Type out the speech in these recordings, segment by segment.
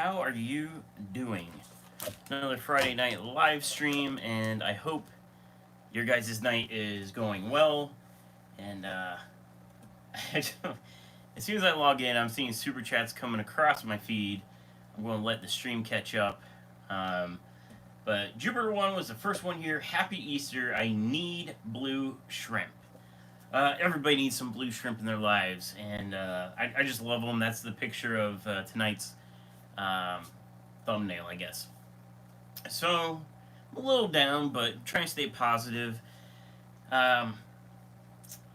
how are you doing? Another Friday night live stream, and I hope your guys' night is going well. And as soon as I log in, I'm seeing super chats coming across my feed. I'm going to let the stream catch up. Um, but Jupiter One was the first one here. Happy Easter. I need blue shrimp. Everybody needs some blue shrimp in their lives, and I just love them. That's the picture of tonight's um, thumbnail, I guess. So, I'm a little down, but trying to stay positive. Um,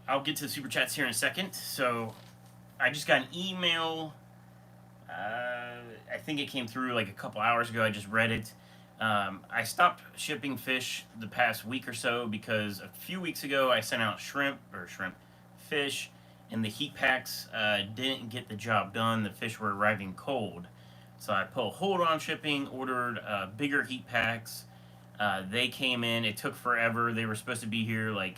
I'll get to the super chats here in a second. So, I just got an email. I think it came through like a couple hours ago. I just read it. I stopped shipping fish the past week or so because a few weeks ago I sent out fish, and the heat packs didn't get the job done. The fish were arriving cold. So I put a hold on shipping, ordered bigger heat packs. They came in. It took forever. They were supposed to be here like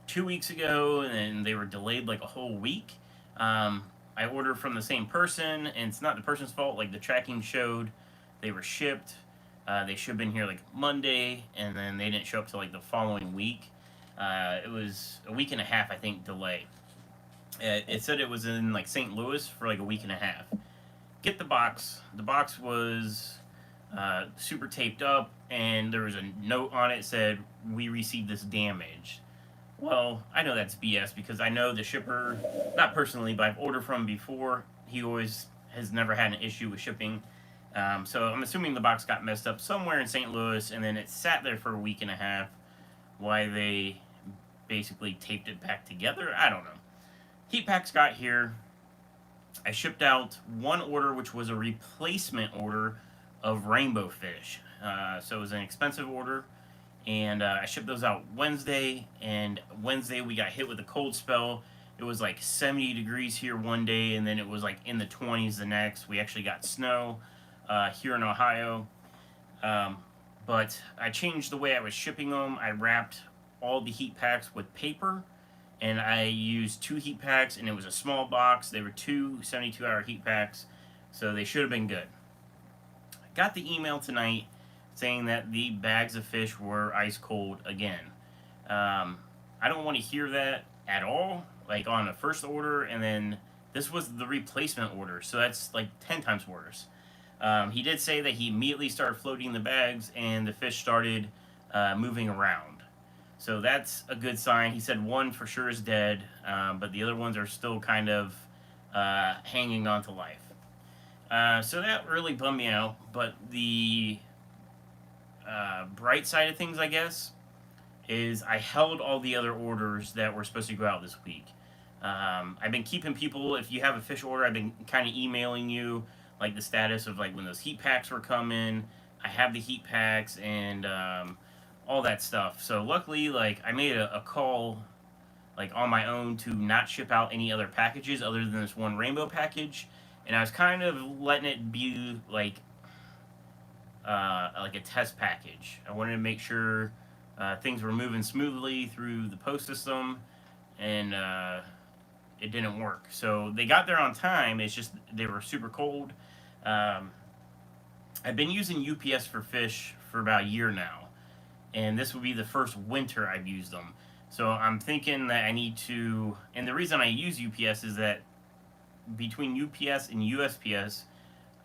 2 weeks ago, and then they were delayed like a whole week. I ordered from the same person, and it's not the person's fault. Like the tracking showed they were shipped. They should have been here like Monday, and then they didn't show up till like the following week. It was a week and a half, I think, delay. It said it was in like St. Louis for like a week and a half. Get the box. The box was super taped up, and there was a note on it that said, "We received this damaged." Well, I know that's BS because I know the shipper, not personally, but I've ordered from him before. He always has never had an issue with shipping. So I'm assuming the box got messed up somewhere in St. Louis, and then it sat there for a week and a half. Why they basically taped it back together, I don't know. Heat packs got here. I shipped out one order, which was a replacement order of rainbow fish. So it was an expensive order, and I shipped those out Wednesday. And Wednesday we got hit with a cold spell. It was like 70 degrees here one day, and then it was like in the 20s the next. We actually got snow here in Ohio. But I changed the way I was shipping them. I wrapped all the heat packs with paper, and I used two heat packs, and it was a small box. They were two 72-hour heat packs, so they should have been good. I got the email tonight saying that the bags of fish were ice cold again. I don't want to hear that at all, like on the first order, and then this was the replacement order, so that's like 10 times worse. He did say that he immediately started floating the bags, and the fish started moving around. So that's a good sign. He said one for sure is dead, but the other ones are still kind of hanging on to life. So that really bummed me out. But the bright side of things, I guess, is I held all the other orders that were supposed to go out this week. I've been keeping people, if you have a fish order, I've been kind of emailing you like the status of like when those heat packs were coming. I have the heat packs and all that stuff. So luckily, like I made a call like on my own to not ship out any other packages other than this one rainbow package, and I was kind of letting it be like a test package. I wanted to make sure things were moving smoothly through the post system, and it didn't work. So they got there on time. It's just they were super cold. Um, I've been using UPS for fish for about a year now, and this would be the first winter I've used them. So I'm thinking that I need to, and the reason I use UPS is that between UPS and USPS,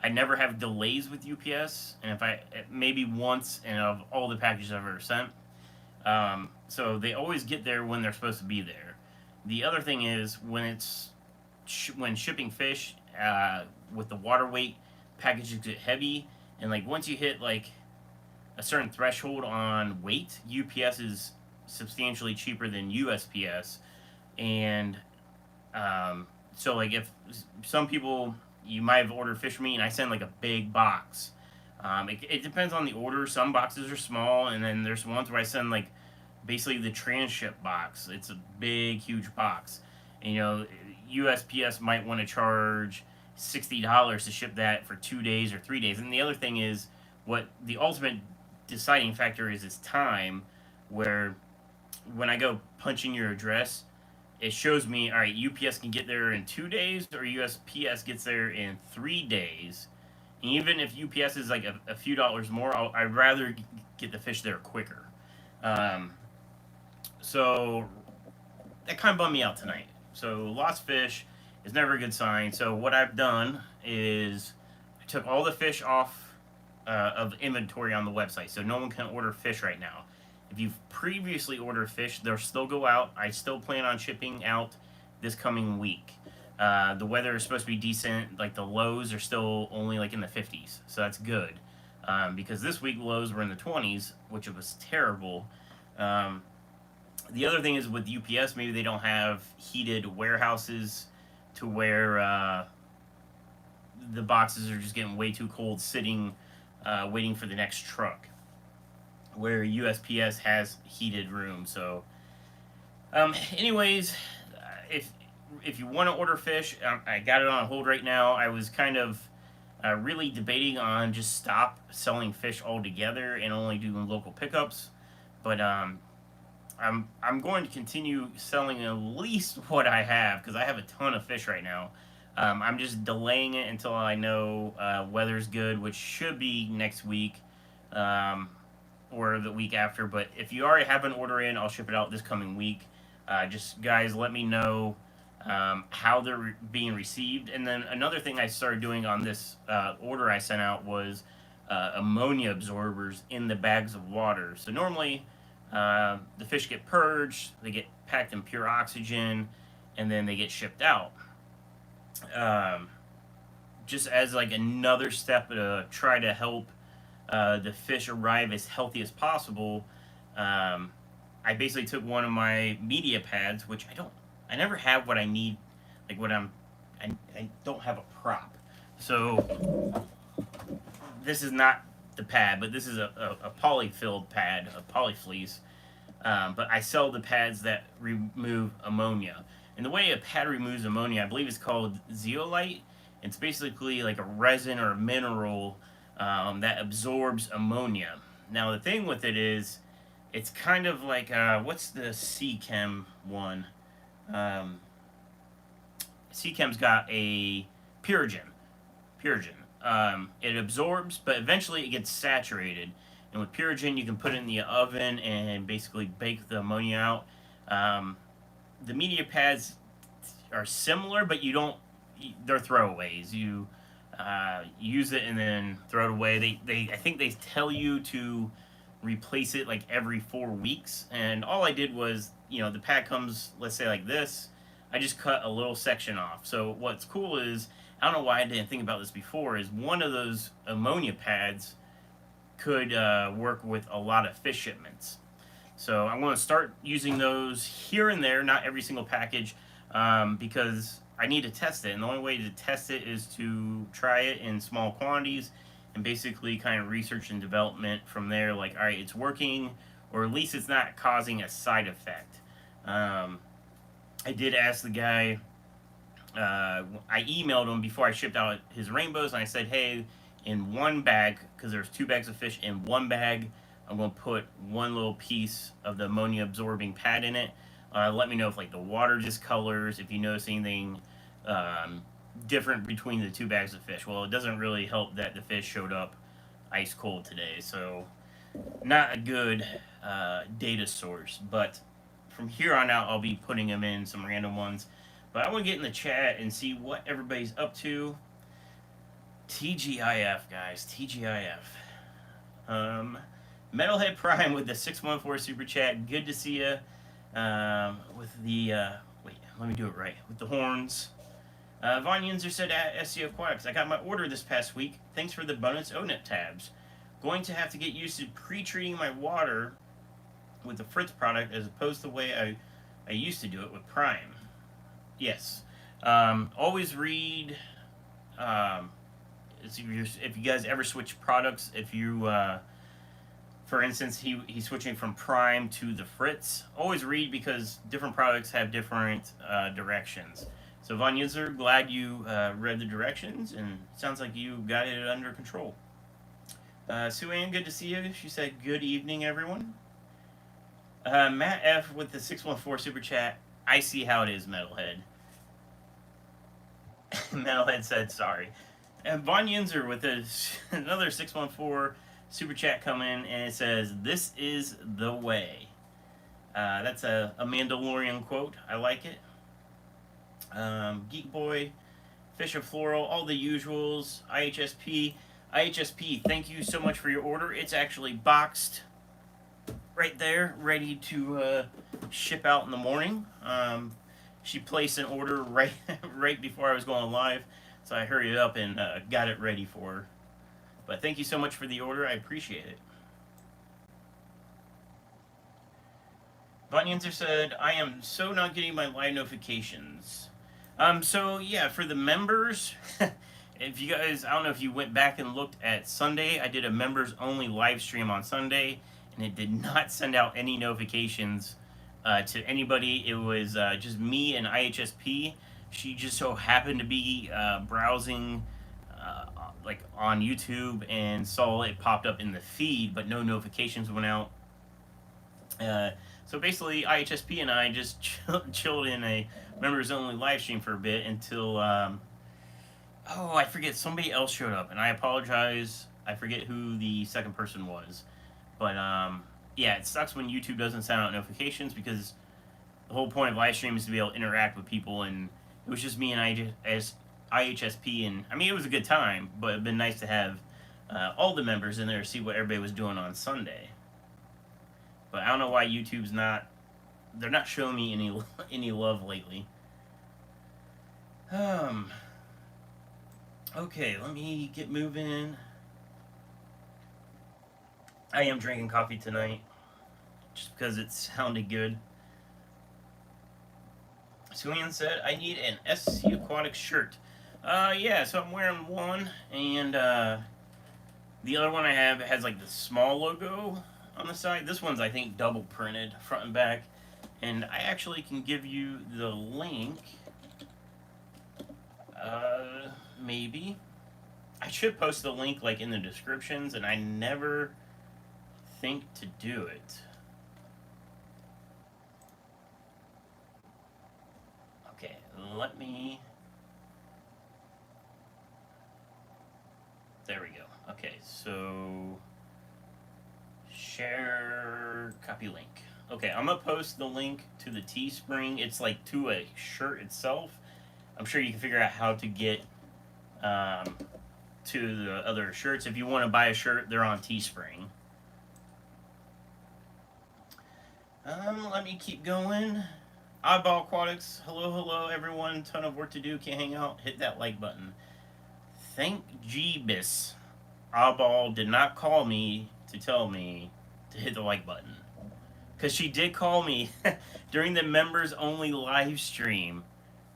I never have delays with UPS, and if I maybe once and of all the packages I've ever sent, so they always get there when they're supposed to be there. The other thing is when shipping fish with the water weight, packages get heavy, and like once you hit like a certain threshold on weight, UPS is substantially cheaper than USPS, and so like if some people you might have ordered fish from me and I send like a big box. It depends on the order. Some boxes are small, and then there's ones where I send like basically the transship box. It's a big, huge box. And, you know, USPS might want to charge $60 to ship that for 2 days or 3 days. And the other thing is, what the ultimate deciding factor is time, where when I go punch in your address, it shows me, all right, UPS can get there in 2 days or USPS gets there in 3 days. Even if UPS is like a few dollars more, I'd rather get the fish there quicker. Um, so that kind of bummed me out tonight. So lost fish is never a good sign. So what I've done is I took all the fish off of inventory on the website, so no one can order fish right now. If you've previously ordered fish, they'll still go out. I still plan on shipping out this coming week. The weather is supposed to be decent. Like the lows are still only like in the 50s, so that's good. Because this week lows were in the 20s, which was terrible. Um, the other thing is with UPS, maybe they don't have heated warehouses to where the boxes are just getting way too cold sitting, waiting for the next truck. Where USPS has heated rooms. So, anyways, if you want to order fish, I got it on hold right now. I was kind of really debating on just stop selling fish altogether and only doing local pickups, but I'm going to continue selling at least what I have because I have a ton of fish right now. I'm just delaying it until I know weather's good, which should be next week or the week after. But if you already have an order in, I'll ship it out this coming week. Just guys, let me know how they're being received. And then another thing I started doing on this order I sent out was ammonia absorbers in the bags of water. So normally the fish get purged, they get packed in pure oxygen, and then they get shipped out. Um, just as like another step to try to help the fish arrive as healthy as possible, um, I basically took one of my media pads, which I never have what I need, like what I don't have a prop. So this is not the pad, but this is a polyfilled pad, a polyfleece. But I sell the pads that remove ammonia. And the way a pad removes ammonia, I believe it's called zeolite. It's basically like a resin or a mineral that absorbs ammonia. Now the thing with it is, it's kind of like what's the Seachem one? Um, Seachem's got a Purigen. Purigen. It absorbs, but eventually it gets saturated. And with Purigen, you can put it in the oven and basically bake the ammonia out. Um, the media pads are similar, but you don't. They're throwaways. You use it and then throw it away. I think they tell you to replace it like every 4 weeks. And all I did was, the pad comes, let's say like this. I just cut a little section off. So what's cool is, I don't know why I didn't think about this before, is one of those ammonia pads could work with a lot of fish shipments. So I'm going to start using those here and there, not every single package, because I need to test it. And the only way to test it is to try it in small quantities and basically kind of research and development from there. Like, all right, it's working, or at least it's not causing a side effect. I did ask the guy, I emailed him before I shipped out his rainbows, and I said, hey, in one bag, because there's 2 bags of fish in one bag, I'm going to put one little piece of the ammonia absorbing pad in it. Let me know if like the water discolors, if you notice anything different between the 2 bags of fish. Well, it doesn't really help that the fish showed up ice cold today, so not a good data source. But from here on out, I'll be putting them in some random ones. But I want to get in the chat and see what everybody's up to. TGIF, guys. TGIF. Metalhead Prime with the 614 super chat. Good to see you. With the wait, let me do it right. With the horns. Von Yinzer said at SEO Aquatics, I got my order this past week. Thanks for the bonus ONET tabs. Going to have to get used to pre-treating my water with the Fritz product as opposed to the way I used to do it with Prime. Yes. Always read. If you guys ever switch products, if you, for instance, he's switching from Prime to the Fritz, always read because different products have different directions. So Von Yinzer, glad you read the directions, and it sounds like you got it under control. Sue Ann, good to see you. She said, good evening, everyone. Matt F. with the 614 super chat. I see how it is, Metalhead. Metalhead said sorry. And Von Yinzer with another 614 super chat coming, and it says, "This is the way." That's a Mandalorian quote. I like it. Geek Boy, Fisher Floral, all the usuals. IHSP, thank you so much for your order. It's actually boxed right there, ready to ship out in the morning. She placed an order right right before I was going live, so I hurried up and got it ready for her. But thank you so much for the order. I appreciate it. Bunyanzer said, "I am so not getting my live notifications." So yeah, for the members, if you guys, I don't know if you went back and looked at Sunday, I did a members only live stream on Sunday, and it did not send out any notifications to anybody. It was just me and IHSP. She just so happened to be browsing like on YouTube and saw it popped up in the feed, but no notifications went out. So basically, IHSP and I just chilled in a members only live stream for a bit until I forget, somebody else showed up, and I apologize. I forget who the second person was, but yeah, it sucks when YouTube doesn't send out notifications, because the whole point of live stream is to be able to interact with people, and it was just me and IHSP, and I mean, it was a good time, but it'd been nice to have all the members in there to see what everybody was doing on Sunday. But I don't know why YouTube's they're not showing me any love lately. Okay, let me get moving. I am drinking coffee tonight, just because it sounded good. Sulian said, "I need an SC Aquatics shirt." Yeah, so I'm wearing one, and the other one I have has like the small logo on the side. This one's, I think, double printed front and back, and I actually can give you the link. Maybe I should post the link like in the descriptions, and I never think to do it. Okay, let me. There we go. Okay, so share, copy link. Okay, I'm gonna post the link to the Teespring. It's like to a shirt itself. I'm sure you can figure out how to get to the other shirts. If you want to buy a shirt, they're on Teespring. Let me keep going. Oddball Aquatics, hello everyone. Ton of work to do. Can't hang out. Hit that like button. Thank Jeebus. Oddball did not call me to tell me to hit the like button, because she did call me during the members only live stream.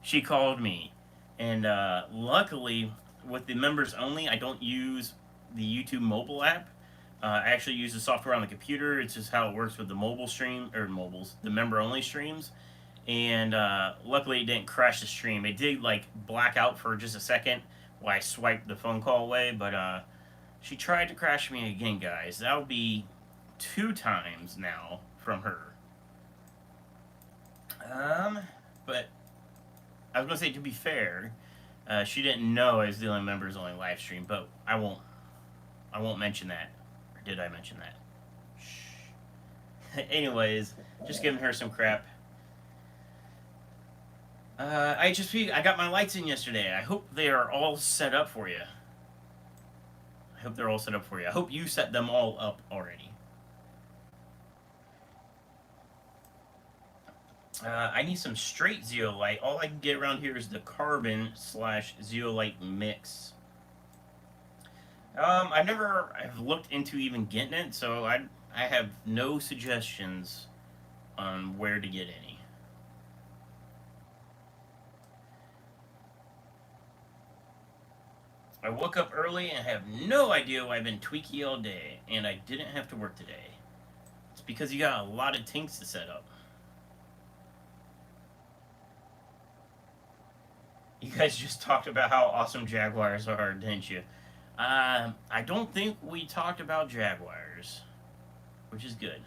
She called me, and luckily with the members only, I don't use the YouTube mobile app. I actually use the software on the computer. It's just how it works with the mobile stream, or the member only streams. And luckily it didn't crash the stream. It did like black out for just a second while I swiped the phone call away, but she tried to crash me again, guys. That'll be 2 times now from her. But I was gonna say, to be fair, she didn't know I was doing members only live stream, but I won't mention that. Or did I mention that? Shh. Anyways, just giving her some crap. I got my lights in yesterday. I hope they are all set up for you. I hope you set them all up already. I need some straight zeolite. All I can get around here is the carbon / zeolite mix. I've looked into even getting it, so I have no suggestions on where to get any. I woke up early and have no idea why I've been tweaky all day, and I didn't have to work today. It's because you got a lot of tinks to set up. You guys just talked about how awesome Jaguars are, didn't you? I don't think we talked about Jaguars, which is good.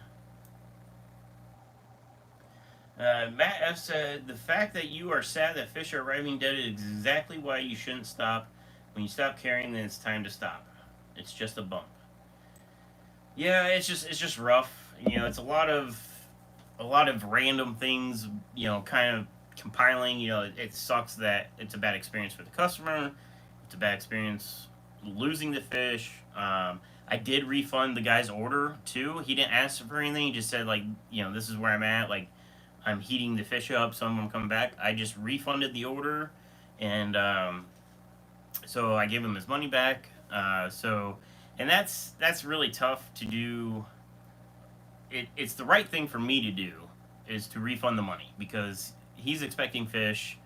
Matt F said, "The fact that you are sad that fish are arriving dead is exactly why you shouldn't stop When you stop caring, then it's time to stop. It's just a bump. Yeah, it's just rough. You know, it's a lot of random things. You know, kind of compiling. You know, it sucks that it's a bad experience for the customer. It's a bad experience losing the fish. I did refund the guy's order too. He didn't ask for anything. He just said like, you know, this is where I'm at. Like, I'm heating the fish up. Some of them coming back. I just refunded the order, and so I gave him his money back. And that's really tough to do. It's the right thing for me to do, is to refund the money because he's expecting fish,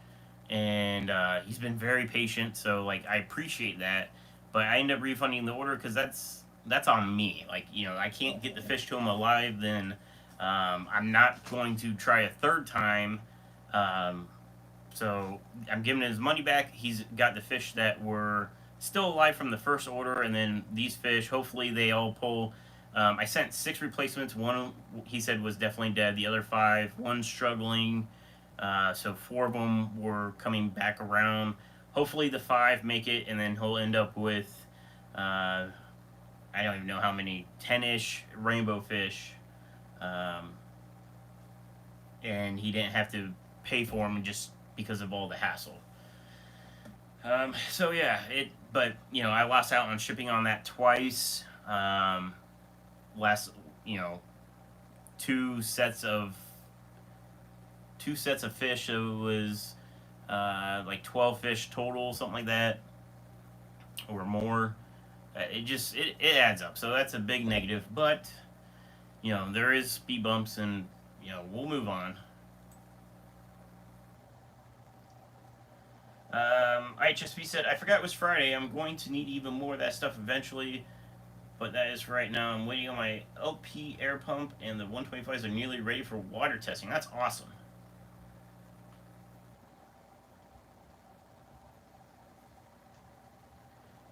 and he's been very patient. So like I appreciate that, but I end up refunding the order because that's on me. Like, you know, I can't get the fish to him alive. Then I'm not going to try a third time. Um, so I'm giving his money back. He's got the fish that were still alive from the first order, and then these fish, hopefully they all pull. I sent 6 replacements. One he said was definitely dead. The other 5, one's struggling. So 4 of them were coming back around. Hopefully the 5 make it, and then he'll end up with I don't even know how many, 10-ish rainbow fish, um, and he didn't have to pay for them just because of all the hassle. So yeah, but you know, I lost out on shipping on that twice. Last, you know, two sets of two sets of fish. It was like 12 fish total, something like that, or more. It adds up. So that's a big negative. But you know, there is speed bumps, and you know, we'll move on. IHSP said, I forgot it was Friday. I'm going to need even more of that stuff eventually, but that is for right now. I'm waiting on my LP air pump, and the 125s are nearly ready for water testing. That's awesome.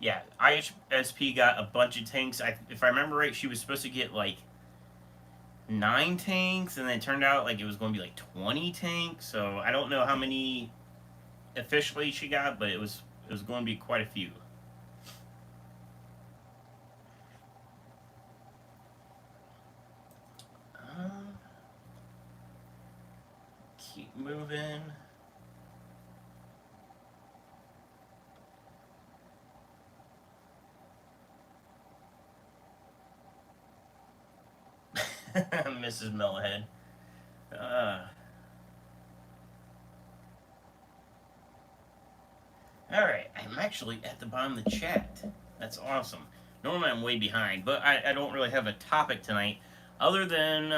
Yeah, IHSP got a bunch of tanks. If I remember right, she was supposed to get like 9 tanks, and then it turned out like it was going to be like 20 tanks. So I don't know how many officially she got, but it was going to be quite a few. Uh, keep moving. Mrs. Mellowhead. Uh, all right, I'm actually at the bottom of the chat. That's awesome. Normally I'm way behind, but I don't really have a topic tonight, other than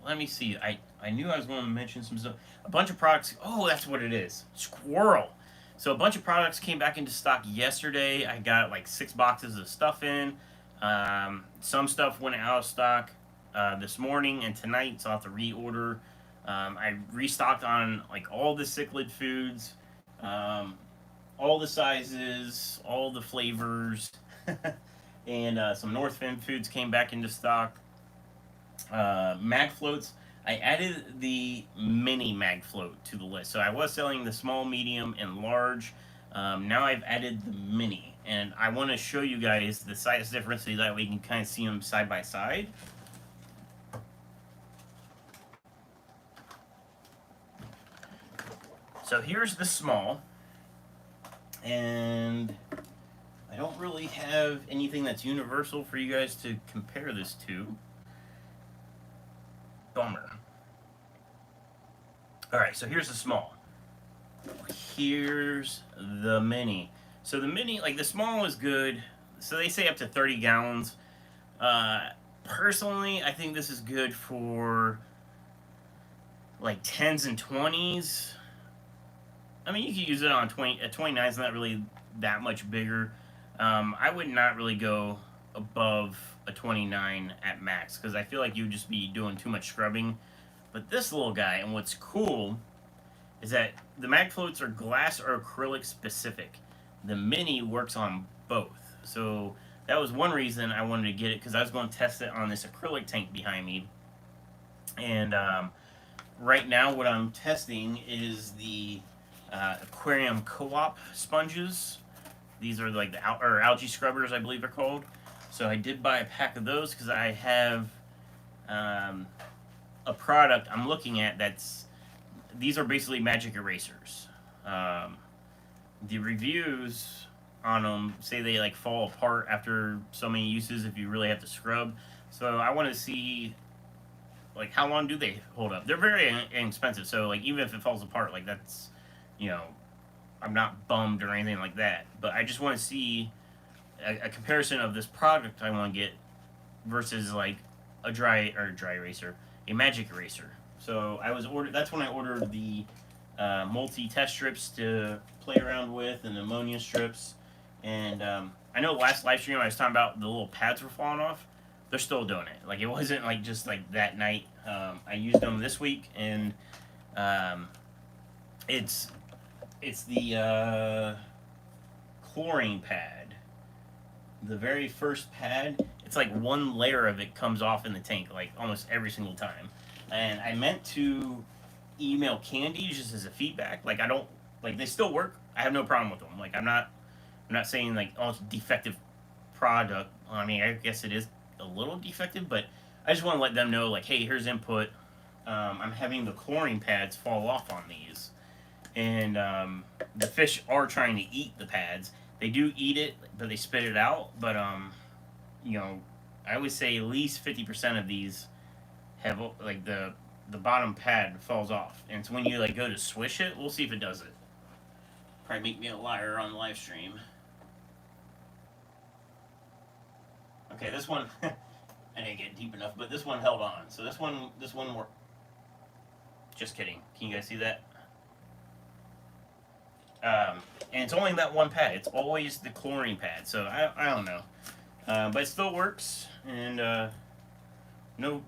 let me see. I knew I was going to mention some stuff. A bunch of products. Oh, that's what it is. Squirrel. So a bunch of products came back into stock yesterday. I got like 6 boxes of stuff in. Some stuff went out of stock this morning and tonight, so I'll have to reorder. I restocked on like all the cichlid foods, um, all the sizes, all the flavors, and some Northfin foods came back into stock. Mag floats. I added the mini mag float to the list. So I was selling the small, medium, and large. Now I've added the mini, and I want to show you guys the size difference so that way you can kind of see them side by side. So here's the small, and I don't really have anything that's universal for you guys to compare this to. Bummer. All right, so here's the small. Here's the mini. So the mini, like the small is good. So they say up to 30 gallons. Uh, Personally, I think this is good for like 10s and 20s. I mean, you can use it on 20. At 29 is not really that much bigger. I would not really go above a 29 at max because I feel like you would just be doing too much scrubbing. But this little guy, and what's cool is that the mag floats are glass or acrylic specific. The mini works on both. So that was one reason I wanted to get it because I was going to test it on this acrylic tank behind me. And right now, what I'm testing is the Aquarium Co-op sponges. These are like the algae scrubbers, I believe they're called. So I did buy a pack of those because I have um, a product I'm looking at that's these are basically magic erasers. Um, the reviews on them say they like fall apart after so many uses if you really have to scrub. So I want to see like how long do they hold up. They're very inexpensive, so like even if it falls apart, like that's you know I'm not bummed or anything like that. But I just want to see a comparison of this product I want to get versus like a dry eraser, a magic eraser. So I was ordered. That's when I ordered the multi test strips to play around with and ammonia strips. And I know last live stream I was talking about the little pads were falling off. They're still doing it. Like it wasn't like just like that night. I used them this week, and um, it's the chlorine pad. The very first pad, it's like one layer of it comes off in the tank, like almost every single time. And I meant to email Candy just as a feedback. Like I don't like they still work. I have no problem with them. Like I'm not saying like oh it's a defective product. I mean I guess it is a little defective, but I just want to let them know like hey here's input. I'm having the chlorine pads fall off on these, and the fish are trying to eat the pads. They do eat it, but they spit it out. But you know, I would say at least 50% of these have like the bottom pad falls off, and so when you like go to swish it, we'll see if it does it. Probably make me a liar on the live stream. Okay, this one I didn't get deep enough, but this one held on. So this one worked. Just kidding. Can you guys see that? And it's only that one pad. It's always the chlorine pad. So I don't know, but it still works, and no,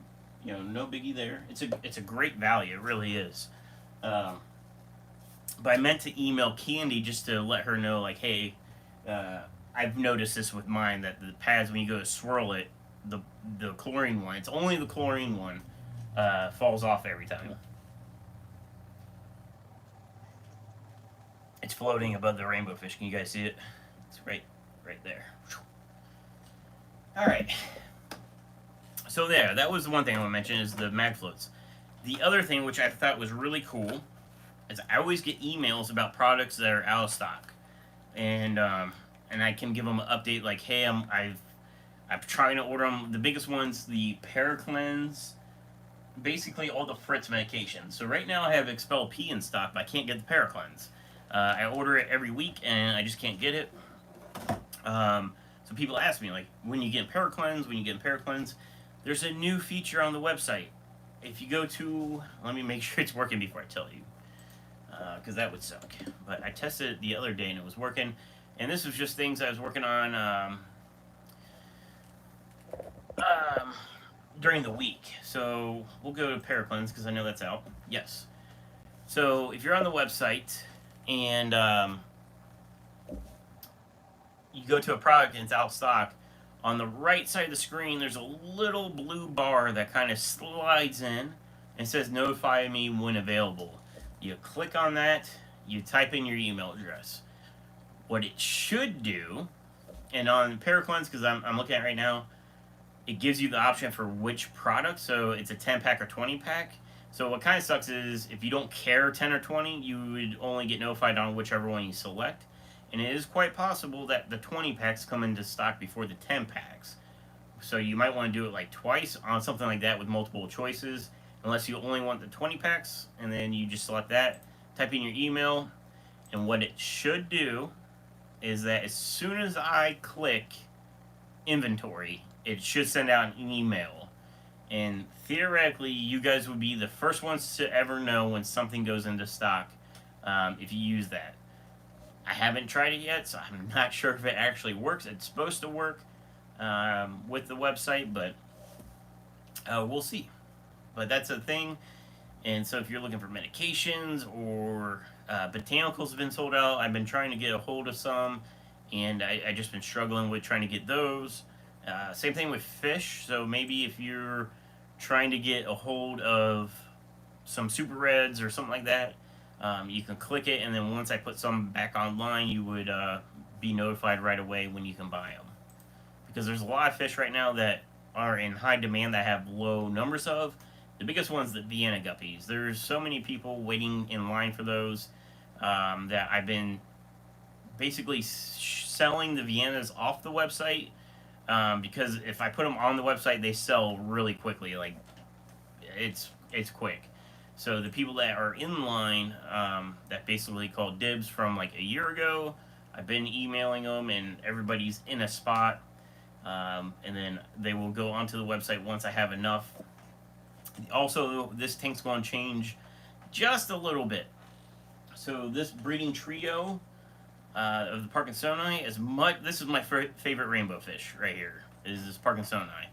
no biggie there. It's a great value. It really is. Um, but I meant to email Candy just to let her know, like, hey, I've noticed this with mine that the pads when you go to swirl it, the chlorine one, it's only the chlorine one, falls off every time. It's floating above the rainbow fish. Can you guys see it? It's right there. All right. So there, that was the one thing I want to mention is the mag floats. The other thing, which I thought was really cool, is I always get emails about products that are out of stock, and I can give them an update like, hey, I'm trying to order them. The biggest ones, the Paracleanse, basically all the Fritz medications. So right now I have Expel P in stock, but I can't get the Paracleanse. I order it every week and I just can't get it. So people ask me like, when you get Paracleanse, there's a new feature on the website. If you go to, let me make sure it's working before I tell you, because that would suck. But I tested it the other day and it was working. And this was just things I was working on during the week. So we'll go to Paracleanse because I know that's out. Yes. So if you're on the website and you go to a product and it's out of stock, on the right side of the screen there's a little blue bar that kind of slides in and says notify me when available. You click on that, you type in your email address. What it should do, and on Paracleanse, because I'm looking at it right now, it gives you the option for which product. So it's a 10 pack or 20 pack. So what kind of sucks is if you don't care 10 or 20, you would only get notified on whichever one you select. And it is quite possible that the 20 packs come into stock before the 10 packs. So you might want to do it like twice on something like that with multiple choices, unless you only want the 20 packs, and then you just select that, type in your email, and what it should do is that as soon as I click inventory, it should send out an email. And theoretically, you guys would be the first ones to ever know when something goes into stock if you use that. I haven't tried it yet, so I'm not sure if it actually works. It's supposed to work with the website, but we'll see. But that's a thing. And so if you're looking for medications or botanicals have been sold out, I've been trying to get a hold of some, and I just been struggling with trying to get those. Same thing with fish. So maybe if you're trying to get a hold of some super reds or something like that, You can click it, and then once I put some back online, you would be notified right away when you can buy them. Because there's a lot of fish right now that are in high demand that have low numbers of. The biggest one's the Vienna guppies. There's so many people waiting in line for those that I've been basically selling the Viennas off the website because if I put them on the website, they sell really quickly. Like it's quick. So the people that are in line that basically called dibs from like a year ago, I've been emailing them, and everybody's in a spot. And then they will go onto the website once I have enough. Also, this tank's going to change just a little bit. So this breeding trio of the Parkinsoni is much. This is my favorite rainbow fish right here. Is this Parkinsoni?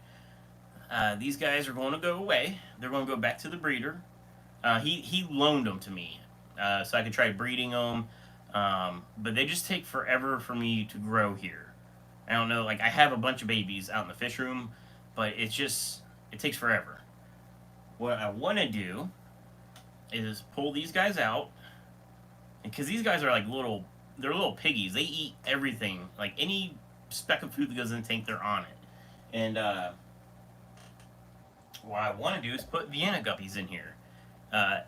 These guys are going to go away. They're going to go back to the breeder. He loaned them to me, so I could try breeding them. But they just take forever for me to grow here. I don't know. Like I have a bunch of babies out in the fish room, but it takes forever. What I want to do is pull these guys out, because these guys are like they're little piggies. They eat everything. Like any speck of food that goes in the tank, they're on it. And what I want to do is put Vienna guppies in here. Uh,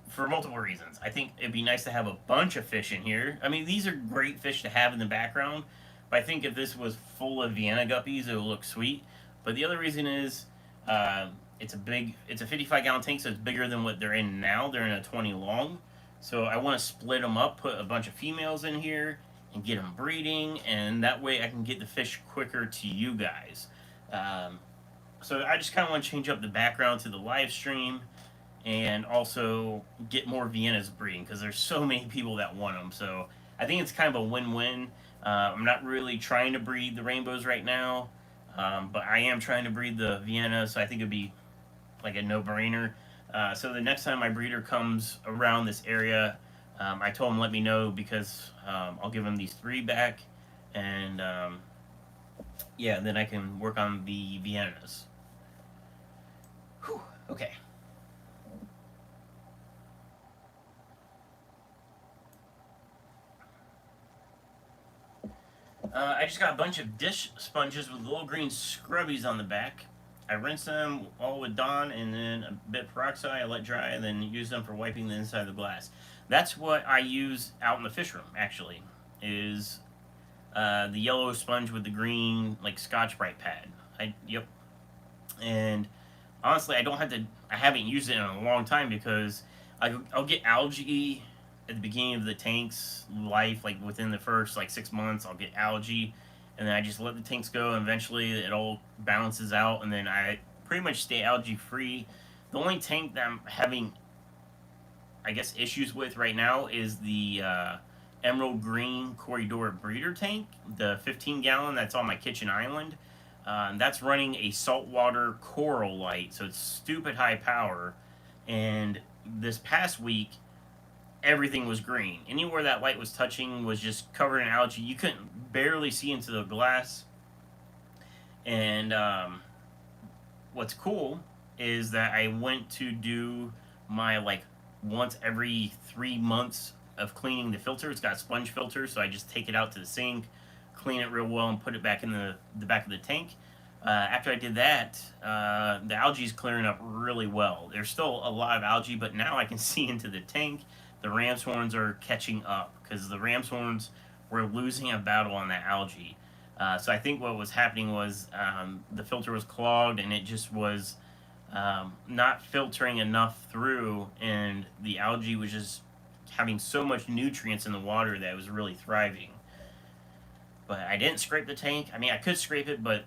for multiple reasons. I think it'd be nice to have a bunch of fish in here. I mean, these are great fish to have in the background, but I think if this was full of Vienna guppies, it would look sweet. But the other reason is it's a 55-gallon tank, so it's bigger than what they're in now. They're in a 20 long. So I want to split them up, put a bunch of females in here, and get them breeding, and that way I can get the fish quicker to you guys. So I just kind of want to change up the background to the live stream, and also get more Viennas breeding because there's so many people that want them. So I think it's kind of a win-win. I'm not really trying to breed the rainbows right now, but I am trying to breed the Vienna, so I think it'd be like a no-brainer. So the next time my breeder comes around this area, I told him let me know because I'll give him these 3 back, and yeah, then I can work on the Viennas. Whew, okay. I just got a bunch of dish sponges with little green scrubbies on the back. I rinse them all with Dawn and then a bit of peroxide. I let dry and then use them for wiping the inside of the glass. That's what I use out in the fish room. Actually, is the yellow sponge with the green like Scotch-Brite pad. Yep. And honestly, I don't have to. I haven't used it in a long time because I'll get algae at the beginning of the tank's life, like within the first like 6 months, I'll get algae, and then I just let the tanks go, and eventually it all balances out, and then I pretty much stay algae free. The only tank that I'm having, I guess, issues with right now is the Emerald Green Corridor breeder tank, the 15-gallon that's on my kitchen island. That's running a saltwater coral light, so it's stupid high power. And this past week, everything was green. Anywhere that light was touching was just covered in algae. You couldn't barely see into the glass. And what's cool is that I went to do my like once every 3 months of cleaning the filter. It's got a sponge filter, so I just take it out to the sink, clean it real well, and put it back in the back of the tank. After I did that, the algae is clearing up really well. There's still a lot of algae, but now I can see into the tank. The ram's horns are catching up because the ram's horns were losing a battle on that algae. So I think what was happening was the filter was clogged and it just was not filtering enough through, and the algae was just having so much nutrients in the water that it was really thriving. But I didn't scrape the tank. I mean, I could scrape it, but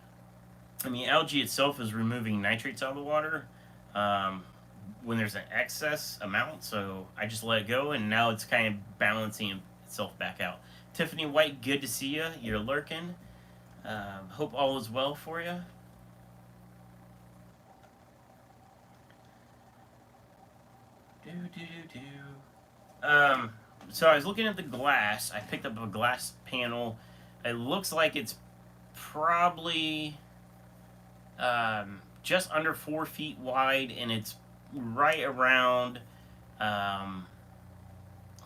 I mean, algae itself is removing nitrates out of the water when there's an excess amount. So I just let it go, and now it's kind of balancing itself back out. Tiffany White, good to see you. You're lurking. Hope all is well for you. Do do do do. So I was looking at the glass. I picked up a glass panel. It looks like it's probably just under 4 feet wide, and it's right around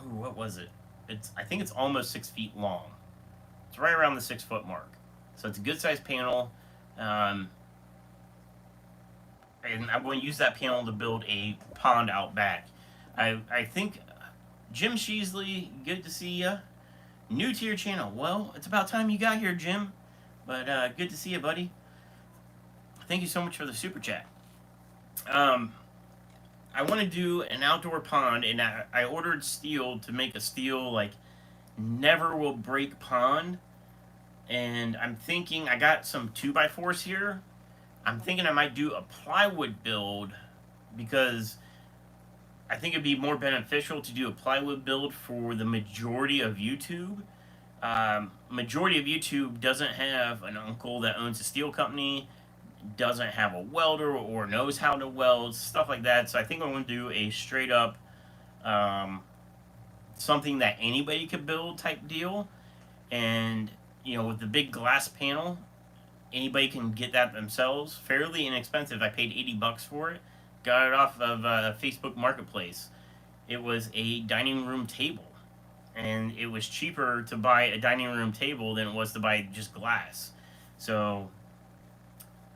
Ooh, what was it? I think it's almost 6 feet long. It's right around the 6 foot mark. So it's a good sized panel. Um, and I'm going to use that panel to build a pond out back. I think Jim Sheasley, good to see you. New to your channel. Well, it's about time you got here, Jim. But good to see you, buddy. Thank you so much for the super chat. Um, I want to do an outdoor pond, and I ordered steel to make a steel like never will break pond. And I'm thinking I got some 2x4s here. I'm thinking I might do a plywood build because I think it'd be more beneficial to do a plywood build for the majority of YouTube. Majority of YouTube doesn't have an uncle that owns a steel company, doesn't have a welder or knows how to weld, stuff like that. So I think I'm going to do a straight up um, something that anybody could build type deal. And, with the big glass panel, anybody can get that themselves. Fairly inexpensive. I paid $80 for it. Got it off of Facebook Marketplace. It was a dining room table. And it was cheaper to buy a dining room table than it was to buy just glass. So,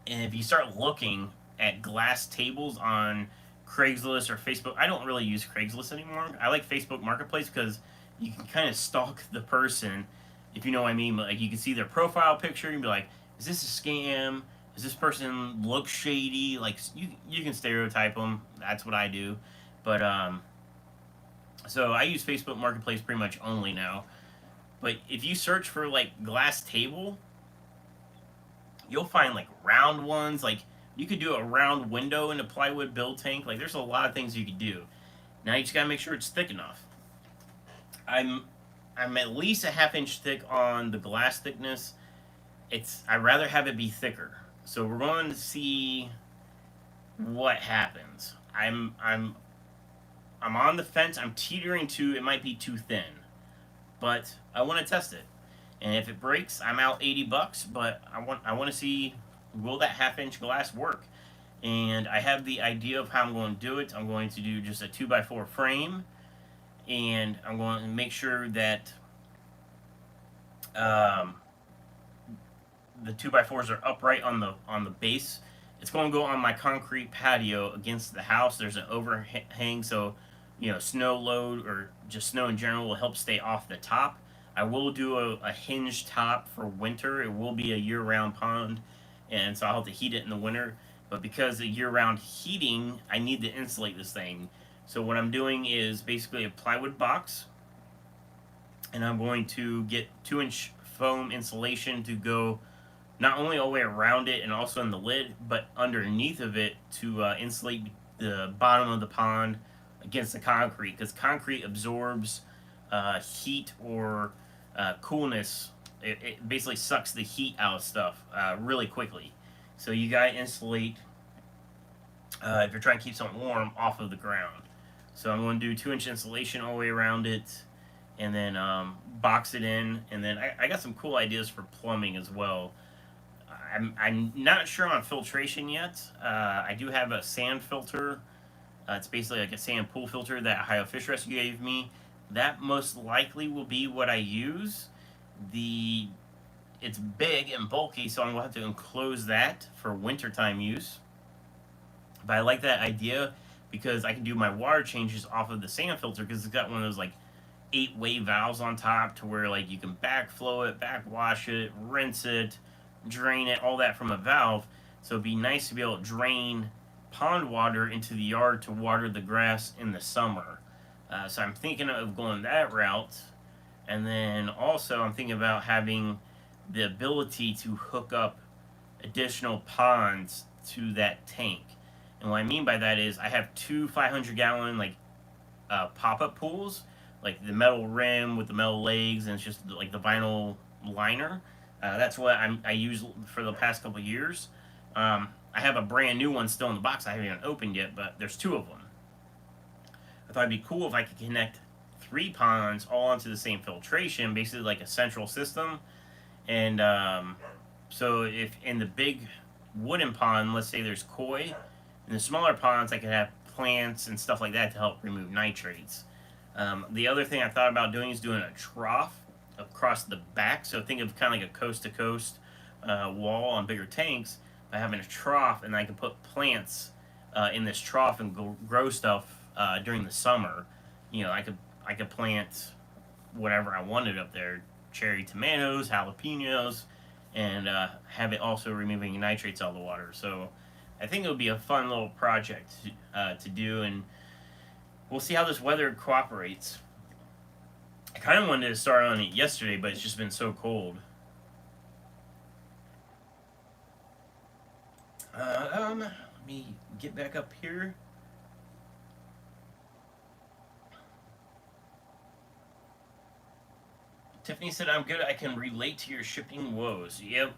and if you start looking at glass tables on Craigslist or Facebook, I don't really use Craigslist anymore. I like Facebook Marketplace because you can kind of stalk the person, if you know what I mean. Like, you can see their profile picture and be like, is this a scam? Does this person look shady? Like, you can stereotype them. That's what I do. But so I use Facebook Marketplace pretty much only now. But if you search for like glass table, you'll find like round ones. Like, you could do a round window in a plywood build tank. Like, there's a lot of things you could do. Now you just gotta make sure it's thick enough. I'm at least a half-inch thick on the glass thickness. I'd rather have it be thicker. So we're going to see what happens. I'm on the fence. I'm teetering to it might be too thin, but I want to test it. And if it breaks, I'm out $80. But I want to see, will that half-inch glass work? And I have the idea of how I'm going to do it. I'm going to do just a 2x4 frame, and I'm going to make sure that the 2x4s are upright on the base. It's going to go on my concrete patio against the house. There's an overhang, so snow load or just snow in general will help stay off the top. I will do a hinged top for winter. It will be a year-round pond, and so I'll have to heat it in the winter. But because of year-round heating, I need to insulate this thing. So what I'm doing is basically a plywood box, and I'm going to get 2-inch foam insulation to go not only all the way around it and also in the lid, but underneath of it to insulate the bottom of the pond against the concrete, because concrete absorbs heat or coolness. It basically sucks the heat out of stuff really quickly. So you gotta insulate if you're trying to keep something warm off of the ground. So I'm going to do 2-inch insulation all the way around it, and then box it in. And then I got some cool ideas for plumbing as well. I'm not sure on filtration yet. I do have a sand filter. It's basically like a sand pool filter that Ohio Fish Rescue gave me. That most likely will be what I use. It's big and bulky, so I'm going to have to enclose that for wintertime use. But I like that idea because I can do my water changes off of the sand filter, because it's got one of those like 8-way valves on top to where like you can backflow it, backwash it, rinse it, drain it, all that from a valve. So it'd be nice to be able to drain pond water into the yard to water the grass in the summer. So I'm thinking of going that route. And then also I'm thinking about having the ability to hook up additional ponds to that tank. And what I mean by that is I have 2 500-gallon like pop-up pools, like the metal rim with the metal legs, and it's just like the vinyl liner. That's what I use for the past couple of years. I have a brand new one still in the box I haven't even opened yet, but there's 2 of them. I thought it'd be cool if I could connect 3 ponds all onto the same filtration, basically like a central system. And so if in the big wooden pond, let's say there's koi, in the smaller ponds I could have plants and stuff like that to help remove nitrates. The other thing I thought about doing is doing a trough across the back. So think of kind of like a coast to coast wall on bigger tanks by having a trough, and I can put plants in this trough and grow stuff during the summer. You know, I could plant whatever I wanted up there: cherry tomatoes, jalapenos, and have it also removing nitrates out of the water. So I think it would be a fun little project to do, and we'll see how this weather cooperates. I kind of wanted to start on it yesterday, but it's just been so cold. Let me get back up here. Tiffany said, "I'm good. I can relate to your shipping woes." Yep,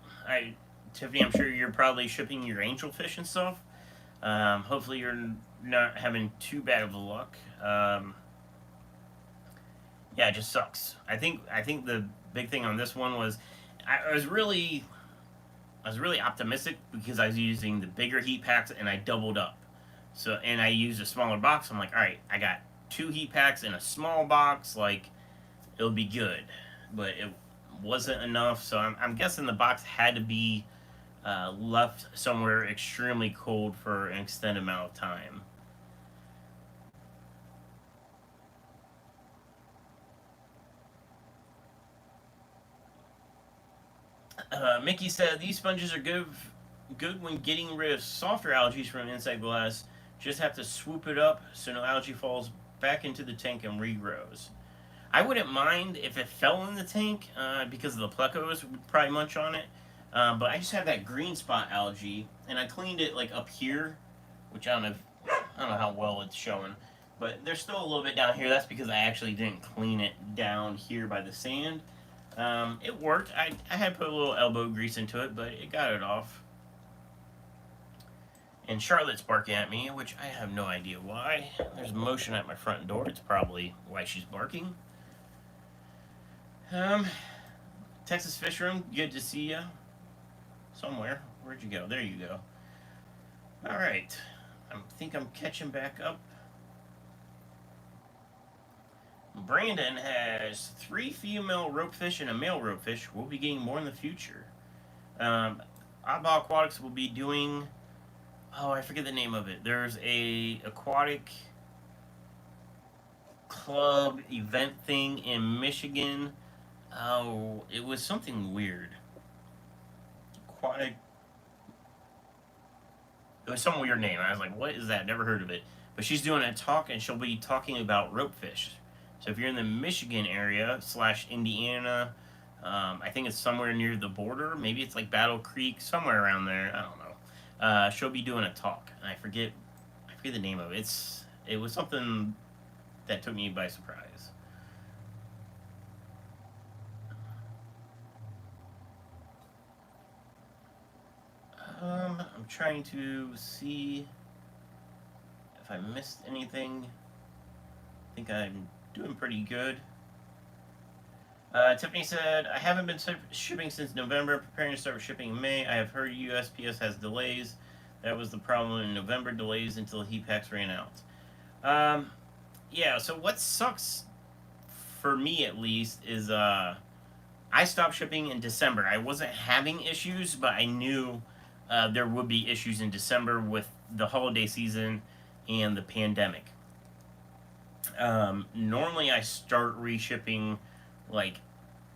Tiffany, I'm sure you're probably shipping your angelfish and stuff. Hopefully, you're not having too bad of luck. Yeah, it just sucks. I think the big thing on this one was I was really optimistic because I was using the bigger heat packs and I doubled up. So and I used a smaller box. I'm like, all right, I got two heat packs in a small box. Like it'll be good, but it wasn't enough. So I'm guessing the box had to be left somewhere extremely cold for an extended amount of time. Mickey said these sponges are good when getting rid of softer algae from inside glass. Just have to swoop it up so no algae falls back into the tank and regrows. I wouldn't mind if it fell in the tank because the plecos would probably munch on it. But I just have that green spot algae, and I cleaned it like up here, which I don't know how well it's showing, but there's still a little bit down here. That's because I actually didn't clean it down here by the sand. It worked. I had put a little elbow grease into it, but it got it off. And Charlotte's barking at me, which I have no idea why. There's motion at my front door. It's probably why she's barking. Um, Texas Fish Room, good to see you. Somewhere. Where'd you go? There you go. All right. I think I'm catching back up. Brandon has three female ropefish and a male ropefish. We'll be getting more in the future. Um, Oddball Aquatics will be doing. Oh, I forget the name of it. There's a aquatic club event thing in Michigan. Oh, it was something weird. Aquatic. It was some weird name. I was like, "What is that? Never heard of it." But she's doing a talk, and she'll be talking about ropefish. So if you're in the Michigan area slash Indiana, I think it's somewhere near the border. Maybe it's like Battle Creek, somewhere around there. I don't know. She'll be doing a talk, and I forget the name of it. It was something that took me by surprise. I'm trying to see if I missed anything. I think I'm doing pretty good. Tiffany said, I haven't been shipping since November, preparing to start shipping in May. I have heard USPS has delays. That was the problem in November, delays until heat packs ran out. Um, yeah, so what sucks for me at least is I stopped shipping in December. I wasn't having issues, but I knew there would be issues in December with the holiday season and the pandemic. Normally, I start reshipping like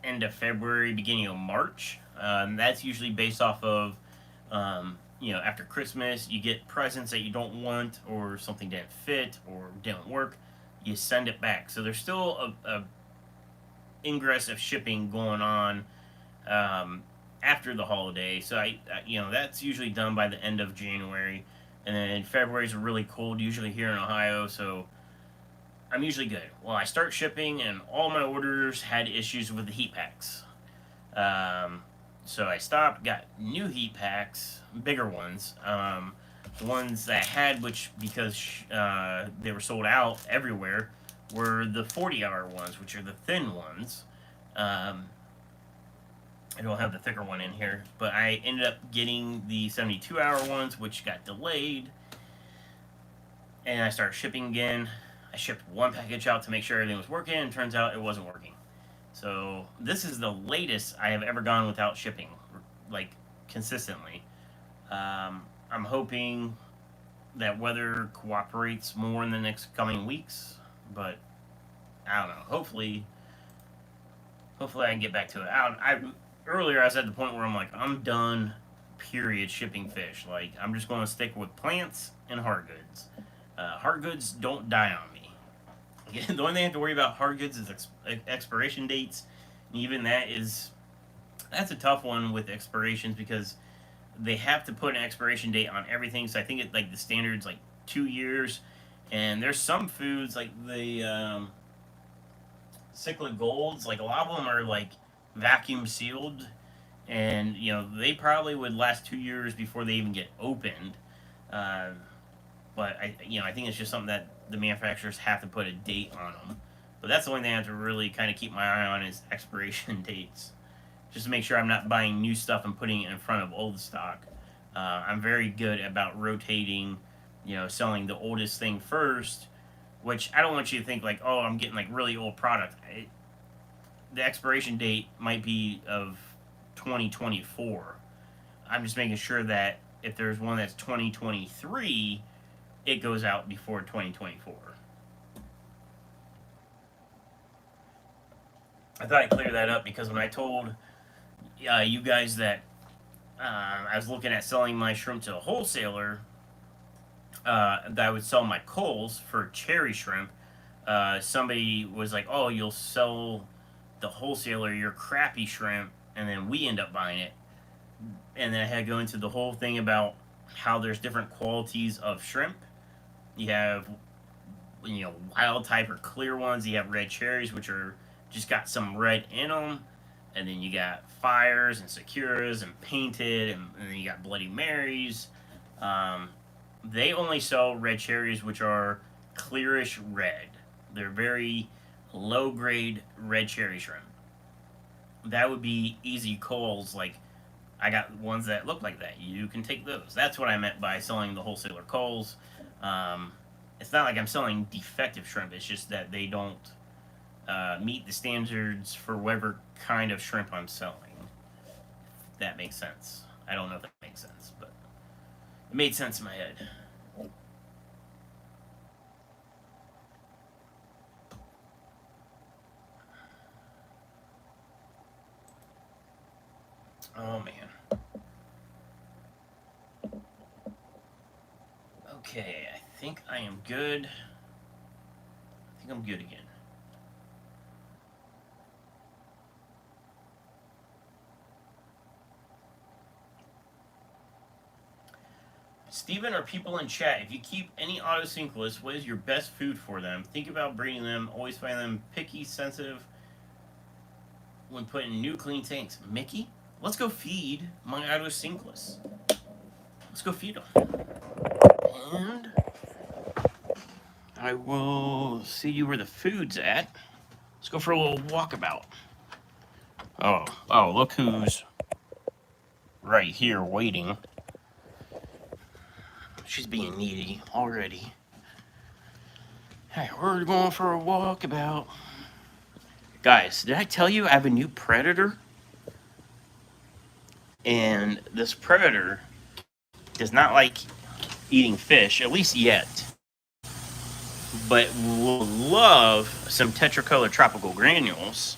end of February, beginning of March. That's usually based off of, after Christmas, you get presents that you don't want, or something didn't fit, or didn't work. You send it back. So there's still a ingress of shipping going on after the holiday. So that's usually done by the end of January, and then February is really cold, usually here in Ohio. So I'm usually good. Well, I start shipping, and all my orders had issues with the heat packs. So I stopped, got new heat packs, bigger ones. The ones that I had, which because they were sold out everywhere, were the 40-hour ones, which are the thin ones. Um, I don't have the thicker one in here, but I ended up getting the 72-hour ones, which got delayed, and I started shipping again. I shipped one package out to make sure everything was working, and turns out it wasn't working. So this is the latest I have ever gone without shipping, like consistently. I'm hoping that weather cooperates more in the next coming weeks, but I don't know. Hopefully I can get back to it. Earlier I was at the point where I'm like, I'm done. Period. Shipping fish. Like I'm just going to stick with plants and hard goods. Hard goods don't die on me. The only thing I have to worry about hard goods is expiration dates. And even that's a tough one with expirations because they have to put an expiration date on everything. So I think it like the standard's like 2 years, and there's some foods like the cyclic golds. Like a lot of them are like vacuum sealed, and they probably would last 2 years before they even get opened. Uh, but I think it's just something that the manufacturers have to put a date on them. But that's the only thing I have to really kind of keep my eye on is expiration dates, just to make sure I'm not buying new stuff and putting it in front of old stock. I'm very good about rotating, selling the oldest thing first, which I don't want you to think like, oh, I'm getting like really old product. The expiration date might be of 2024. I'm just making sure that if there's one that's 2023, it goes out before 2024. I thought I'd clear that up because when I told you guys that I was looking at selling my shrimp to a wholesaler, that I would sell my culls for cherry shrimp, somebody was like, "Oh, you'll sell the wholesaler your crappy shrimp, and then we end up buying it." And then I had to go into the whole thing about how there's different qualities of shrimp. You have, wild type or clear ones. You have red cherries, which are just got some red in them. And then you got fires and securas and painted, and then you got Bloody Marys. They only sell red cherries, which are clearish red. They're very low grade red cherry shrimp. That would be easy culls. Like I got ones that look like that. You can take those. That's what I meant by selling the wholesaler culls. It's not like I'm selling defective shrimp. It's just that they don't meet the standards for whatever kind of shrimp I'm selling. If that makes sense. I don't know if that makes sense, but it made sense in my head. Oh man. Okay, I think I am good. I think I'm good again. Steven or people in chat, if you keep any autosynclists, what is your best food for them? Think about breeding them. Always find them picky, sensitive when put in new clean tanks. Mickey, let's go feed my autosynclists. Let's go feed them. And I will see you where the food's at. Let's go for a little walkabout. Oh, look who's right here waiting. She's being needy already. Hey, we're going for a walkabout. Guys, did I tell you I have a new predator? And this predator does not like eating fish, at least yet. But will love some Tetracolor tropical granules.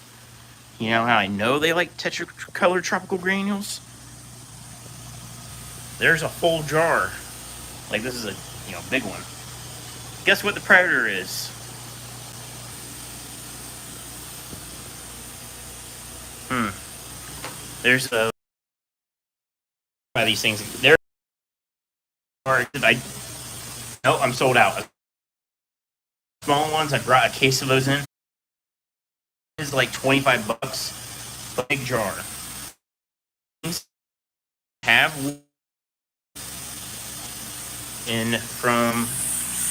You know how I know they like Tetracolor tropical granules? There's a whole jar. Like this is a big one. Guess what the predator is? There's a by these things. There are I'm sold out. Small ones, I brought a case of those in. It's like $25. Big jar. Have and from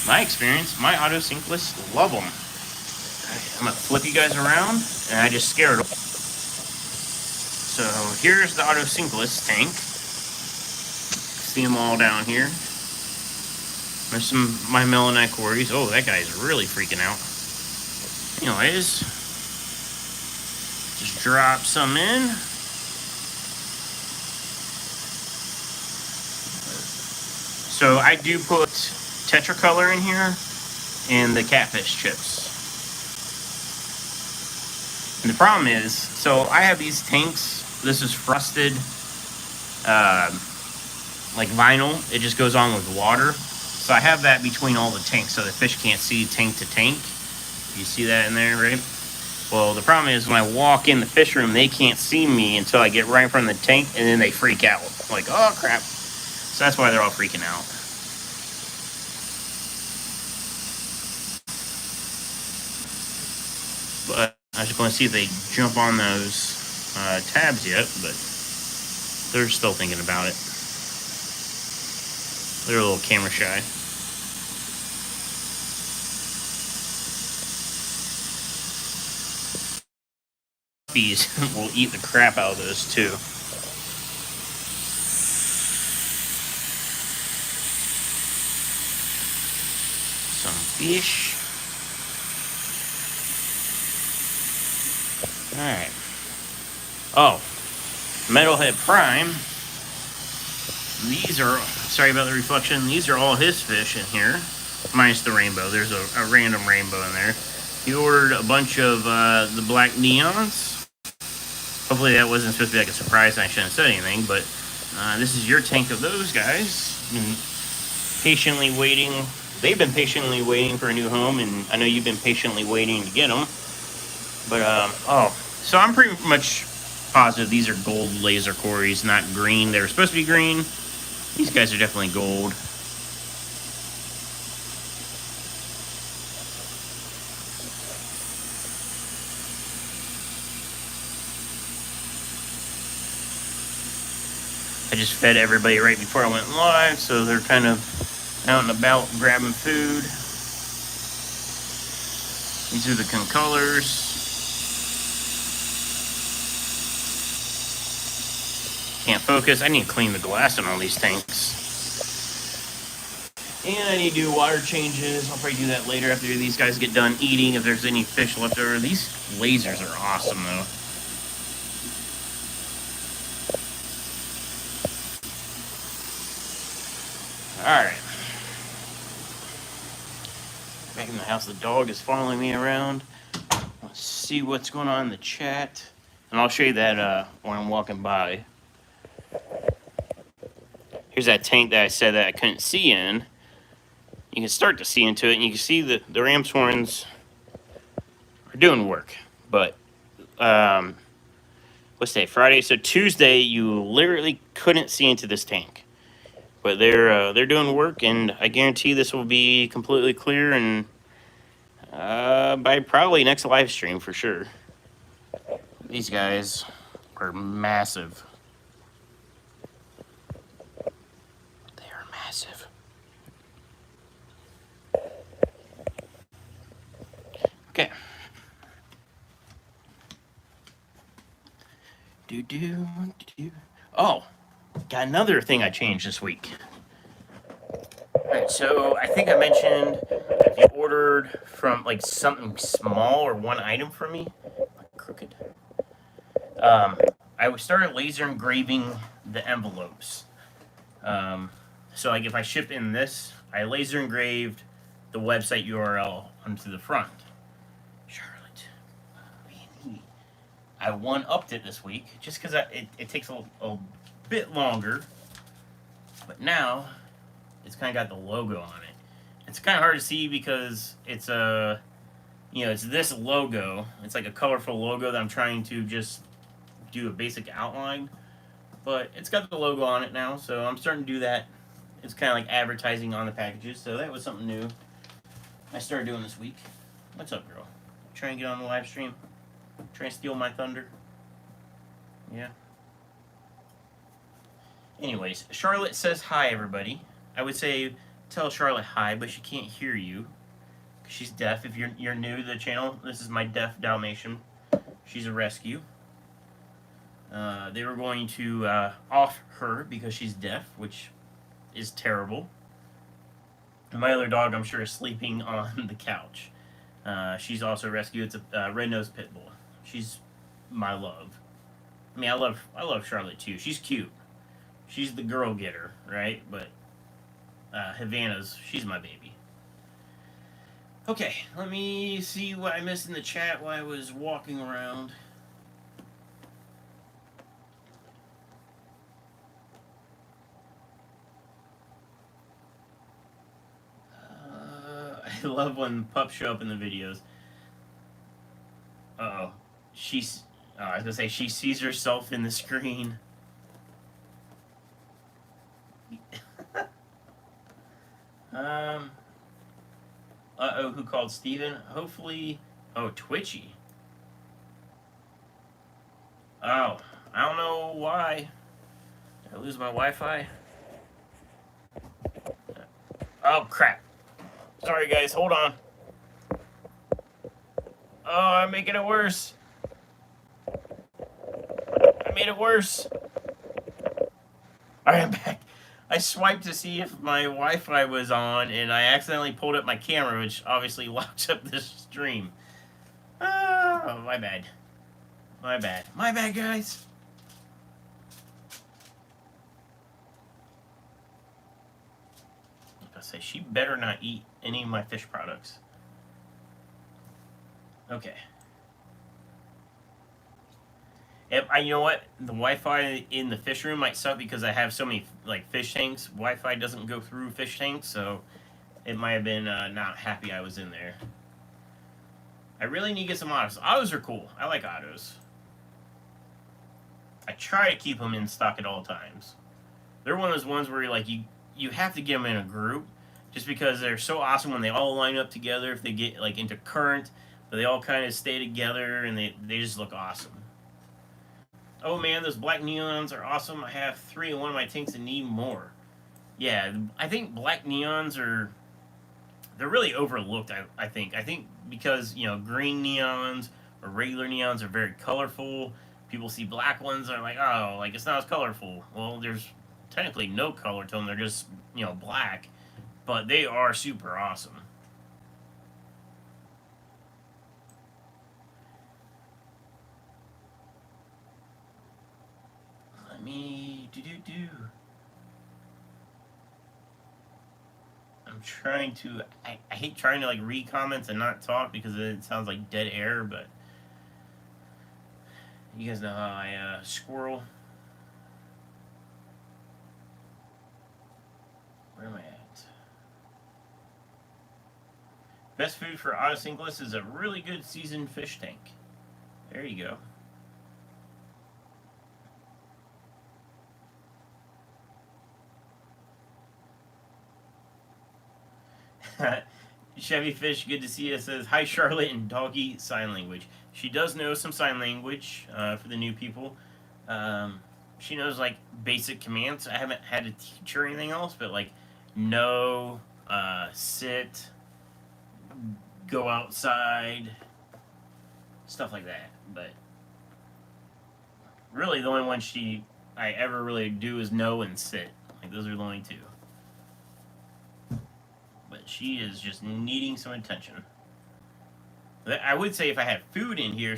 my experience, my autosynclists love them. I'm gonna flip you guys around, and I just scared them. So here's the autosynclist tank. See them all down here. There's some of my Melanite quarries. Oh, that guy's really freaking out. Anyways, just drop some in. So I do put Tetracolor in here and the catfish chips. And the problem is, so I have these tanks. This is frosted, uh, like vinyl. It just goes on with water. So I have that between all the tanks, so the fish can't see tank to tank. You see that in there, right? Well, the problem is when I walk in the fish room, they can't see me until I get right in front of the tank, and then they freak out. Like, oh crap. So that's why they're all freaking out. But I just want to see if they jump on those tabs yet, but they're still thinking about it. They're a little camera shy. Bees will eat the crap out of those too. Some fish. Alright. Oh, Metalhead Prime. These are, sorry about the reflection, these are all his fish in here, minus the rainbow. There's a random rainbow in there. He ordered a bunch of the black neons. Hopefully that wasn't supposed to be like a surprise and I shouldn't have said anything, but this is your tank of those guys. Been patiently waiting. They've been patiently waiting for a new home, and I know you've been patiently waiting to get them. But, oh, so I'm pretty much positive these are gold laser quarries, not green. They were supposed to be green. These guys are definitely gold. I just fed everybody right before I went live, so they're kind of out and about grabbing food. These are the concolors. Can't focus. I need to clean the glass on all these tanks. And I need to do water changes. I'll probably do that later after these guys get done eating, if there's any fish left over. These lasers are awesome, though. Alright. Back in the house, the dog is following me around. Let's see what's going on in the chat. And I'll show you that when I'm walking by. Here's that tank that I said that I couldn't see in. You can start to see into it, and you can see the ram's horns are doing work. But, what's today? Friday. So Tuesday, you literally couldn't see into this tank. But they're doing work, and I guarantee this will be completely clear and by probably next live stream for sure. These guys are massive. They are massive. Okay. Oh, got another thing I changed this week. Alright, so I think I mentioned if you ordered from like something small or one item from me, crooked. I started laser engraving the envelopes. So like if I ship in this, I laser engraved the website URL onto the front. Charlotte, I one-upped it this week just because it takes a bit longer, but now it's kind of got the logo on it. It's kind of hard to see because it's it's this logo. It's like a colorful logo that I'm trying to just do a basic outline, but it's got the logo on it now, so I'm starting to do that. It's kind of like advertising on the packages, so that was something new I started doing this week. What's up, girl? Trying to get on the live stream? Trying to steal my thunder? Yeah. Anyways, Charlotte says hi, everybody. I would say tell Charlotte hi, but she can't hear you. She's deaf. If you're new to the channel, this is my deaf Dalmatian. She's a rescue. They were going to off her because she's deaf, which is terrible. My other dog, I'm sure, is sleeping on the couch. She's also rescued. It's a red-nosed pit bull. She's my love. I mean, I love Charlotte too. She's cute. She's the girl getter, right? But Havana's, she's my baby. Okay, let me see what I missed in the chat while I was walking around. I love when pups show up in the videos. Uh oh. She's. I was gonna say she sees herself in the screen. um. Oh, who called Steven? Hopefully. Oh, Twitchy. Oh, I don't know why. Did I lose my Wi-Fi? Oh crap! Sorry guys, hold on. Oh, I'm making it worse. I made it worse. Alright, I'm back. I swiped to see if my Wi-Fi was on, and I accidentally pulled up my camera, which obviously locks up this stream. Oh, my bad. My bad. My bad, guys. I was gonna say, she better not eat any of my fish products. Okay. You know what? The Wi-Fi in the fish room might suck because I have so many like fish tanks. Wi-Fi doesn't go through fish tanks, so it might have been not happy I was in there. I really need to get some autos. Autos are cool. I like autos. I try to keep them in stock at all times. They're one of those ones where you have to get them in a group, just because they're so awesome when they all line up together. If they get like into current, but they all kind of stay together and they just look awesome. Oh man, those black neons are awesome. I have 3 in one of my tanks and need more. Yeah, I think black neons they're really overlooked. I think because green neons or regular neons are very colorful. People see black ones and are like, oh, like it's not as colorful. Well, there's technically no color to them. They're just black, but they are super awesome. Let me do. I'm trying to. I hate trying to like read comments and not talk because it sounds like dead air, but you guys know how I squirrel. Where am I at? Best food for autocinkless is a really good seasoned fish tank. There you go. Chevy Fish, good to see you. Says hi, Charlotte, in doggy sign language. She does know some sign language for the new people. She knows like basic commands. I haven't had to teach her anything else, but like no, sit, go outside, stuff like that. But really, the only one I ever really do is no and sit. Like those are the only two. But she is just needing some attention. I would say if I had food in here,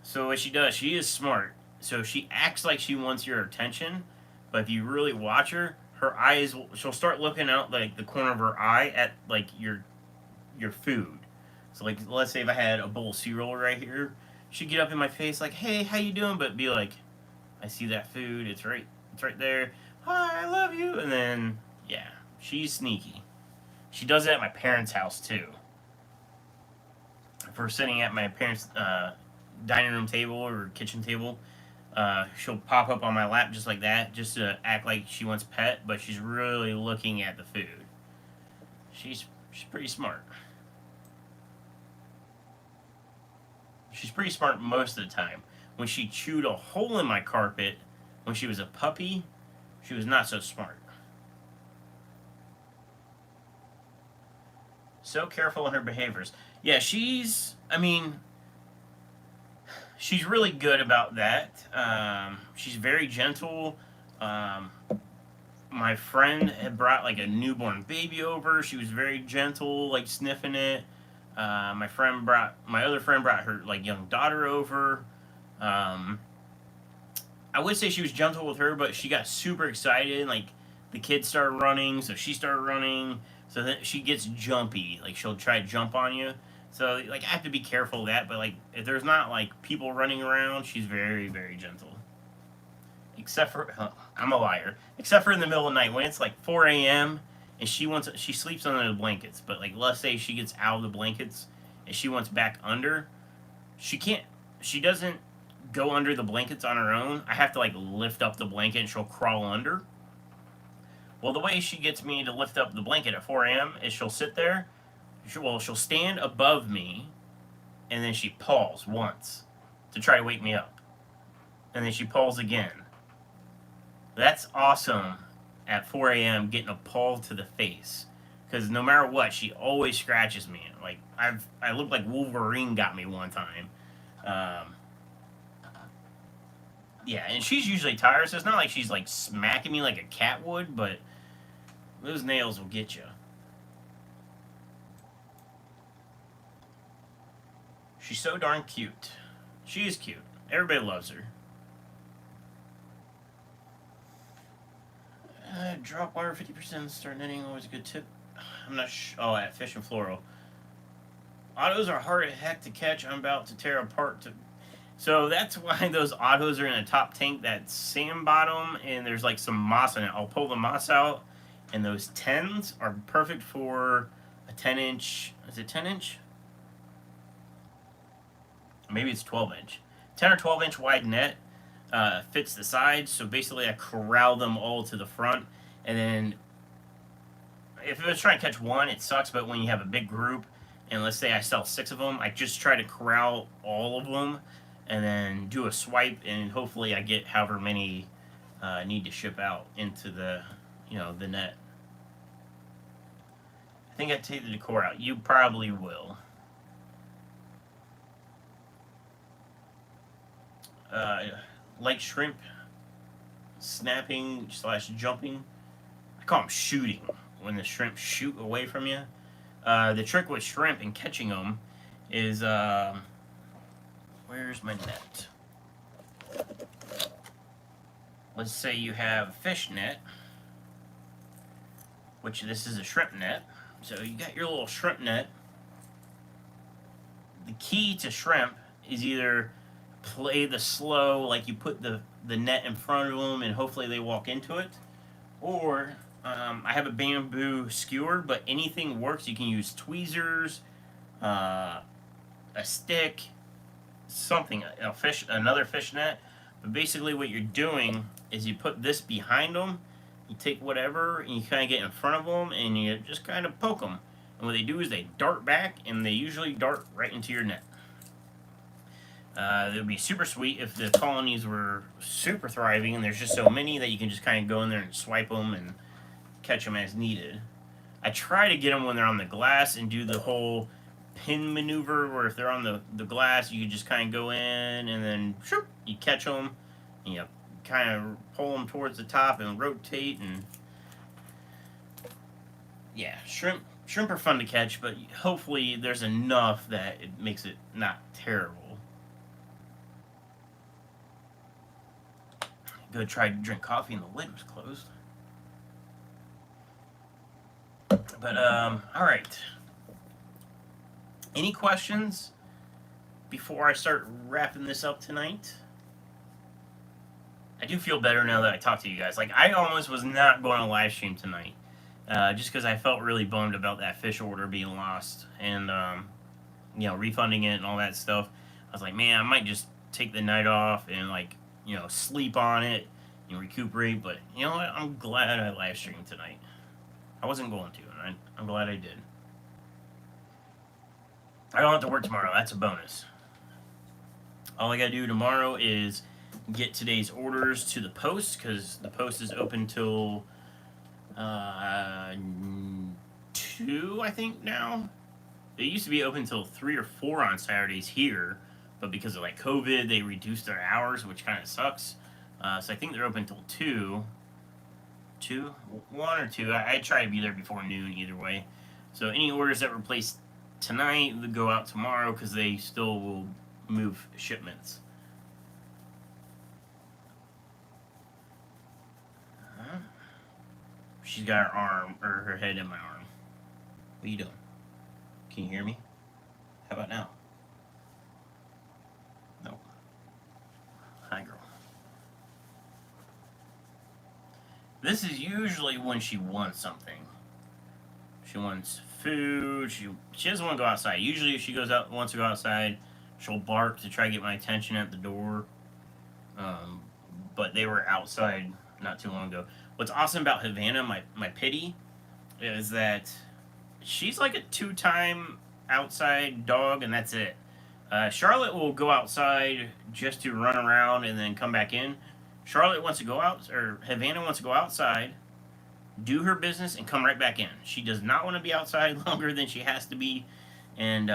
so what she does, she is smart. So she acts like she wants your attention, but if you really watch her, her eyes, she'll start looking out like the corner of her eye at like your food. So like let's say if I had a bowl of cereal right here, she'd get up in my face like, "Hey, how you doing?" But be like, "I see that food. It's right there. Hi, I love you." And then yeah, she's sneaky. She does it at my parents' house too. If we're sitting at my parents' dining room table or kitchen table, she'll pop up on my lap just like that, just to act like she wants pet, but she's really looking at the food. She's pretty smart. She's pretty smart most of the time. When she chewed a hole in my carpet when she was a puppy, she was not so smart. So careful in her behaviors. Yeah, she's really good about that. She's very gentle. my friend had brought like a newborn baby over. She was very gentle, like sniffing it. My other friend brought her like young daughter over. Um, I would say she was gentle with her, but she got super excited. Like the kids started running, so she started running. So then she gets jumpy. Like she'll try to jump on you. So like I have to be careful of that. But like if there's not like people running around, she's very very gentle. Except for I'm a liar. Except for in the middle of the night when it's like 4 a.m. and she sleeps under the blankets. But like let's say she gets out of the blankets and she wants back under, she can't. She doesn't go under the blankets on her own. I have to like lift up the blanket and she'll crawl under. Well, the way she gets me to lift up the blanket at 4 a.m. is she'll sit there. She'll stand above me, and then she paws once to try to wake me up, and then she paws again. That's awesome. At 4 a.m., getting a paw to the face, because no matter what, she always scratches me. Like I look like Wolverine got me one time. Um, yeah, and she's usually tired, so it's not like she's like smacking me like a cat would, but those nails will get you. She's so darn cute. She is cute. Everybody loves her. Drop wire 50%, start netting, always a good tip. I'm not oh, at Fish and Floral. Autos are hard as heck to catch. I'm about to tear apart. So that's why those autos are in a top tank, that sand bottom, and there's like some moss in it. I'll pull the moss out, and those 10s are perfect for a 10-inch. Is it 10-inch? Maybe it's 12-inch. 10 or 12-inch wide net fits the sides. So basically, I corral them all to the front, and then if I was trying to catch one, it sucks. But when you have a big group, and let's say I sell 6 of them, I just try to corral all of them, and then do a swipe, and hopefully I get however many need to ship out into the the net. I think I take the decor out. You probably will. Like shrimp, snapping slash jumping. I call them shooting when the shrimp shoot away from you. The trick with shrimp and catching them is where's my net? Let's say you have a fish net, which this is a shrimp net. So you got your little shrimp net. The key to shrimp is either play the slow, like you put the net in front of them and hopefully they walk into it, or I have a bamboo skewer, but anything works. You can use tweezers, a stick, something, another fish net. But basically, what you're doing is you put this behind them. You take whatever and you kind of get in front of them and you just kind of poke them. And what they do is they dart back, and they usually dart right into your net. It would be super sweet if the colonies were super thriving and there's just so many that you can just kind of go in there and swipe them and catch them as needed. I try to get them when they're on the glass and do the whole pin maneuver where if they're on the glass, you just kind of go in and then shoop, you catch them and you kind of pull them towards the top and rotate. And yeah, shrimp are fun to catch, but hopefully there's enough that it makes it not terrible. Go try to drink coffee and the lid was closed. But all right. Any questions before I start wrapping this up tonight? I do feel better now that I talked to you guys. Like I almost was not going to live stream tonight, just because I felt really bummed about that fish order being lost and refunding it and all that stuff. I was like, man, I might just take the night off and like sleep on it and recuperate. But you know what? I'm glad I live streamed tonight. I wasn't going to, and I'm glad I did. I don't have to work tomorrow. That's a bonus. All I gotta do tomorrow is get today's orders to the post, because the post is open till 2, I think, now. It used to be open till 3 or 4 on Saturdays here, but because of like COVID, they reduced their hours, which kind of sucks. So I think they're open till 2. 2, 1 or 2. I try to be there before noon either way. So any orders that were placed tonight will go out tomorrow because they still will move shipments. She's got her arm or her head in my arm. What are you doing? Can you hear me? How about now? No. Hi, girl. This is usually when she wants something. She wants food. She doesn't want to go outside. Usually, if she wants to go outside, she'll bark to try to get my attention at the door. But they were outside not too long ago. What's awesome about Havana, my pitty, is that she's like a 2-time outside dog, and that's it. Charlotte will go outside just to run around and then come back in. Charlotte wants to go out, or Havana wants to go outside, do her business, and come right back in. She does not want to be outside longer than she has to be, and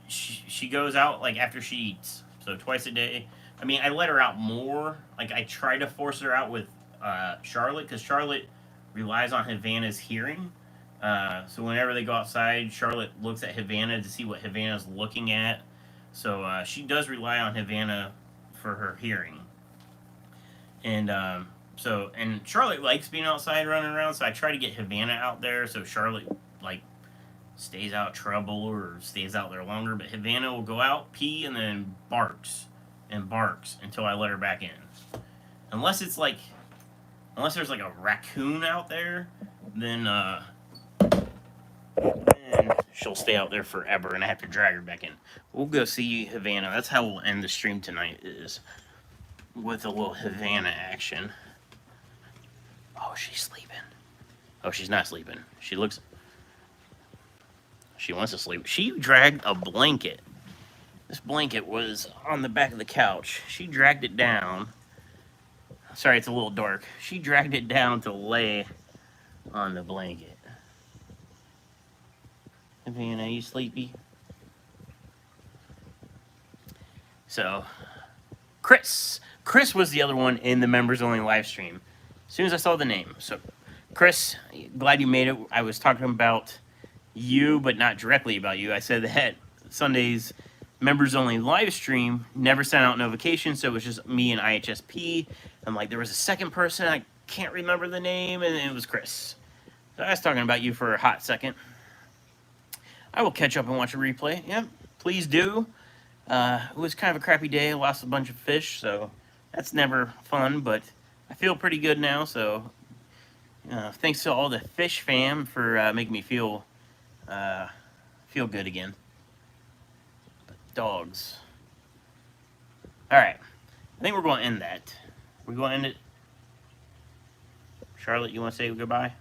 she goes out like after she eats, so twice a day. I mean, I let her out more. Like, I try to force her out with Charlotte, because Charlotte relies on Havana's hearing. So whenever they go outside, Charlotte looks at Havana to see what Havana's looking at. So she does rely on Havana for her hearing. And and Charlotte likes being outside running around, so I try to get Havana out there so Charlotte like stays out of trouble or stays out there longer. But Havana will go out, pee, and then barks and barks until I let her back in. Unless there's like a raccoon out there, then she'll stay out there forever, and I have to drag her back in. We'll go see Havana. That's how we'll end the stream tonight, is with a little Havana action. Oh, she's sleeping. Oh, she's not sleeping. She wants to sleep. She dragged a blanket. This blanket was on the back of the couch. She dragged it down. Sorry, it's a little dark. She dragged it down to lay on the blanket. Havana, are you sleepy? So, Chris was the other one in the members only live stream. As soon as I saw the name. So, Chris, glad you made it. I was talking about you, but not directly about you. I said that Sunday's members only live stream never sent out notifications, so it was just me and IHSP. I'm like, there was a second person, I can't remember the name, and it was Chris. So I was talking about you for a hot second. I will catch up and watch a replay. Yeah, please do. It was kind of a crappy day. I lost a bunch of fish, so that's never fun, but I feel pretty good now, so thanks to all the fish fam for making me feel good again. But dogs. All right. I think we're going to end that. We're going to end it. Charlotte, you want to say goodbye?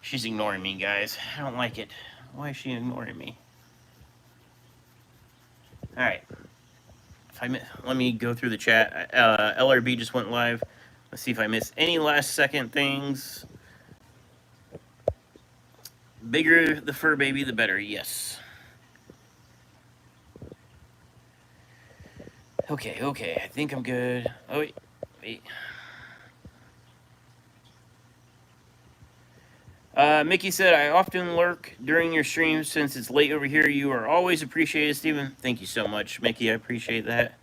She's ignoring me, guys. I don't like it. Why is she ignoring me? All right. Let me go through the chat. LRB just went live. Let's see if I missed any last second things. Bigger the fur baby, the better. Yes. Okay. I think I'm good. Oh, wait. Mickey said, I often lurk during your streams since it's late over here. You are always appreciated, Steven. Thank you so much, Mickey. I appreciate that.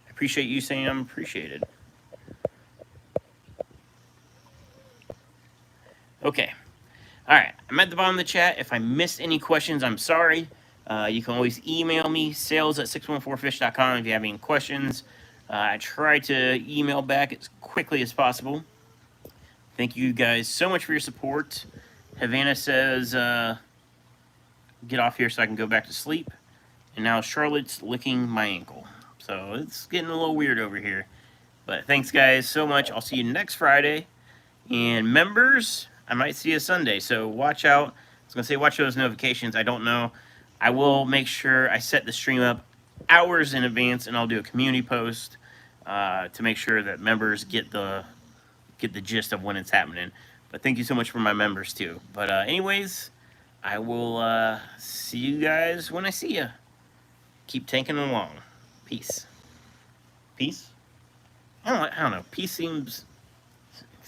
I appreciate you saying I'm appreciated. Okay. All right. I'm at the bottom of the chat. If I missed any questions, I'm sorry. You can always email me, sales@614fish.com if you have any questions. I try to email back as quickly as possible. Thank you guys so much for your support. Havana says, get off here so I can go back to sleep. And now Charlotte's licking my ankle. So it's getting a little weird over here. But thanks, guys, so much. I'll see you next Friday. And members, I might see you Sunday. So watch out. I was going to say watch those notifications. I don't know. I will make sure I set the stream up hours in advance, and I'll do a community post to make sure that members get the gist of when it's happening. But thank you so much for my members too. But anyways, I will see you guys when I see you. Keep tanking along. Peace. Peace? I don't know. Peace seems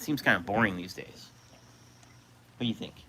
seems kind of boring these days. What do you think?